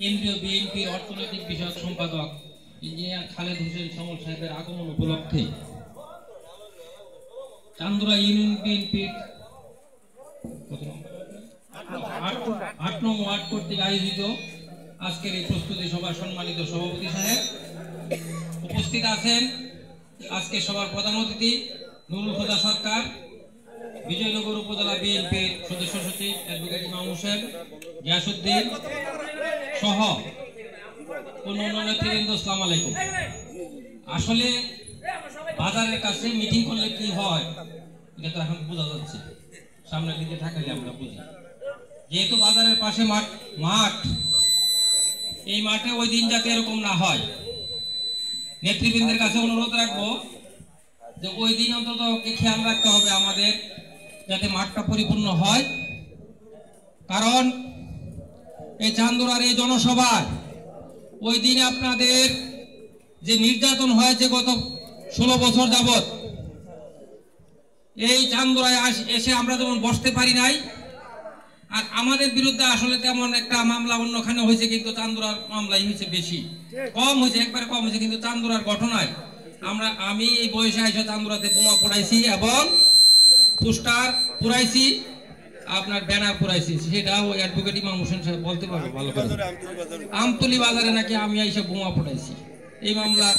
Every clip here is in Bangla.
কেন্দ্রীয় বিএনপির অর্থনৈতিক বিষয়ক সম্পাদক ইঞ্জিনিয়ার খালেদ হোসেন সমল সাহেবের আগমন উপলক্ষে চান্দুরা ইউনিয়ন বিএনপির ৮ নং ওয়ার্ড কর্তৃক আয়োজিত আজকের এই প্রস্তুতি সভার সম্মানিত সভাপতি সাহেব, উপস্থিত আছেন আজকে সভার প্রধান অতিথি নুরুল হুদা সরকার, বিজয়নগর উপজেলা বিএনপির সদস্য সচিব অ্যাডভোকেট ইমাম হোসেন, গিয়াসউদ্দিন সহ অন্যান্য নেতৃবৃন্দ। আসসালামু আলাইকুম। আসলে বাজারের কাছে মিটিং করলে কি হয় এটা তো এখন বোঝা যাচ্ছে, সামনের দিকে থাকলে আমরা বুঝি। যেহেতু বাজারের পাশে মাঠ, এই মাঠে ওই দিন যাতে এরকম না হয়, নেতৃবৃন্দের কাছে অনুরোধ রাখবো যে ওই দিন অন্তত খেয়াল রাখতে হবে আমাদের, যাতে মাঠটা পরিপূর্ণ হয়। কারণ এই চান্দুরার এই জনসভায় ওই দিনে আপনাদের যে নির্যাতন হয়েছে গত 16 বছর যাবত, এই চান্দুরায় এসে আমরা যেমন বসতে পারি নাই, আর আমাদের বিরুদ্ধে আসলে তেমন একটা মামলা অন্যখানে হয়েছে, কিন্তু চান্দুরার মামলাই হয়েছে বেশি, কম হয়েছে, একবারে কম হয়েছে। কিন্তু চান্দুরার ঘটনায় আমি এই বয়সে এসে চান্দুরাতে বোমা পোড়াইছি এবং পোস্টার পুরাইছি, আপনার ব্যানার পুরাইছি, সেটা ওই অ্যাডভোকেট ইমাম হোসেন সাহেব বলতে পারবে ভালো করে। আমতলি বাজারে নাকি আমি এসে বোমা পোড়াইছি। এই মামলার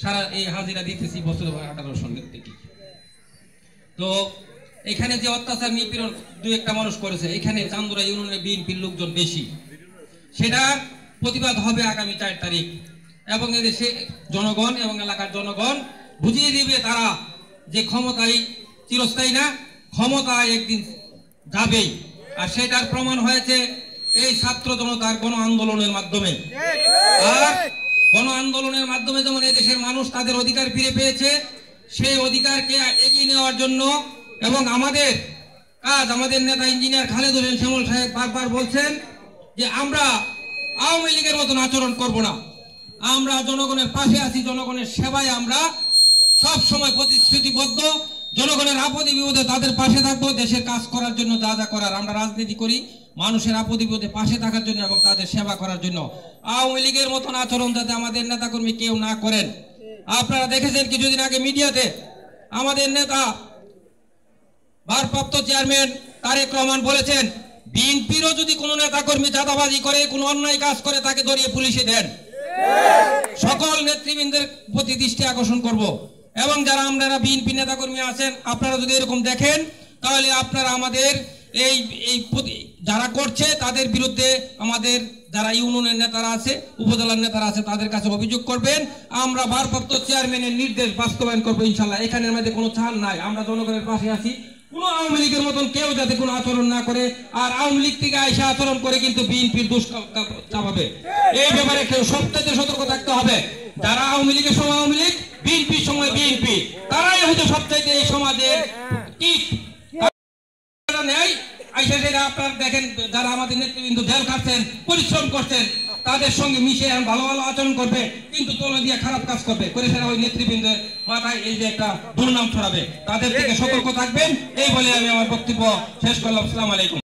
সারা এই হাজিরা দিতেছি বছর 18 সনের থেকে। তো এখানে যে অত্যাচার নিপীড়ন দু একটা মানুষ করেছে, এখানে চান্দুরা ইউনিয়নের বিএনপির লোকজন বেশি, সেটা প্রতিবাদ হবে আগামী 4 তারিখ। এবং এদেশে জনগণ এবং এলাকার জনগণ বুঝিয়ে দিবে তারা যে ক্ষমতায় চিরস্থায়ী না, ক্ষমতায় একদিন যাবেই। আর সেটার প্রমাণ হয়েছে এই ছাত্র জনতার গণ আন্দোলনের মাধ্যমে। আর গণ আন্দোলনের মাধ্যমে যেমন এদেশের মানুষ তাদের অধিকার ফিরে পেয়েছে, সেই অধিকারকে এগিয়ে নেওয়ার জন্য এবং আমাদের কাজ, আমাদের নেতা ইঞ্জিনিয়ার খালেদ হোসেন সমল সাহেব বারবার বলছেন যে আমরা আওয়ামী লীগের মতন আচরণ করব না, আমরা জনগণের পাশে আছি, জনগণের সেবায় আমরা সব সময় প্রতিশ্রুতিবদ্ধ, জনগণের আপদে বিপদে তাদের পাশে থাকবো, দেশের কাজ করার জন্য যা যা করার। আমরা রাজনীতি করি মানুষের আপদে বিপদে পাশে থাকার জন্য এবং তাদের সেবা করার জন্য। আওয়ামী লীগের মতন আচরণ যাতে আমাদের নেতাকর্মী কেউ না করেন। আপনারা দেখেছেন কিছুদিন আগে মিডিয়াতে আমাদের নেতা ভারপ্রাপ্ত চেয়ারম্যান তারেক রহমান বলেছেন, বিএনপিরও যদি কোনো নেতাকর্মী চাঁদাবাজি করে, কোনো অন্যায় কাজ করে, তাকে ধরিয়ে পুলিশে দেন। সকল নেতৃবৃন্দের প্রতি দৃষ্টি আকর্ষণ করব এবং যারা আপনারা বিএনপি নেতাকর্মী আছেন, আপনারা যদি এরকম দেখেন তাহলে আপনারা আমাদের এই যারা করছে তাদের বিরুদ্ধে আমাদের যারা ইউনিয়নের নেতারা আছে, উপজেলার নেতারা আছে, তাদের কাছে অভিযোগ করবেন। আমরা ভারপ্রাপ্ত চেয়ারম্যানের নির্দেশ বাস্তবায়ন করবো ইনশাল্লাহ। এখানের মধ্যে কোনো ছাড় নাই, আমরা জনগণের পাশে আছি। কোনো আওয়ামী লীগের মতন কেউ যাতে কোনো আচরণ না করে, আর আওয়ামী লীগ থেকে আইসা আচরণ করে কিন্তু বিএনপির দোষ চাপাবে। এই ব্যাপারে কেউ সবথেকে সতর্ক থাকতে হবে। যারা আওয়ামী লীগের সময় আওয়ামী লীগ, বিএনপির সময় বিএনপি, তারাই হয়তো সবচাইতে এই সমাজের কীট। আপনারা দেখেন যারা আমাদের নেতৃবৃন্দ জেল খাটছেন, পরিশ্রম করছেন, তাদের সঙ্গে মিশে ভালো ভালো আচরণ করবে, কিন্তু তলে দিয়ে খারাপ কাজ করবে করে সেটা ওই নেতৃবৃন্দের মাথায় এই যে একটা দুর্নাম ছড়াবে। তাদের থেকে সতর্ক থাকবেন, এই বলে আমি আমার বক্তব্য শেষ করলাম। আসসালামু আলাইকুম।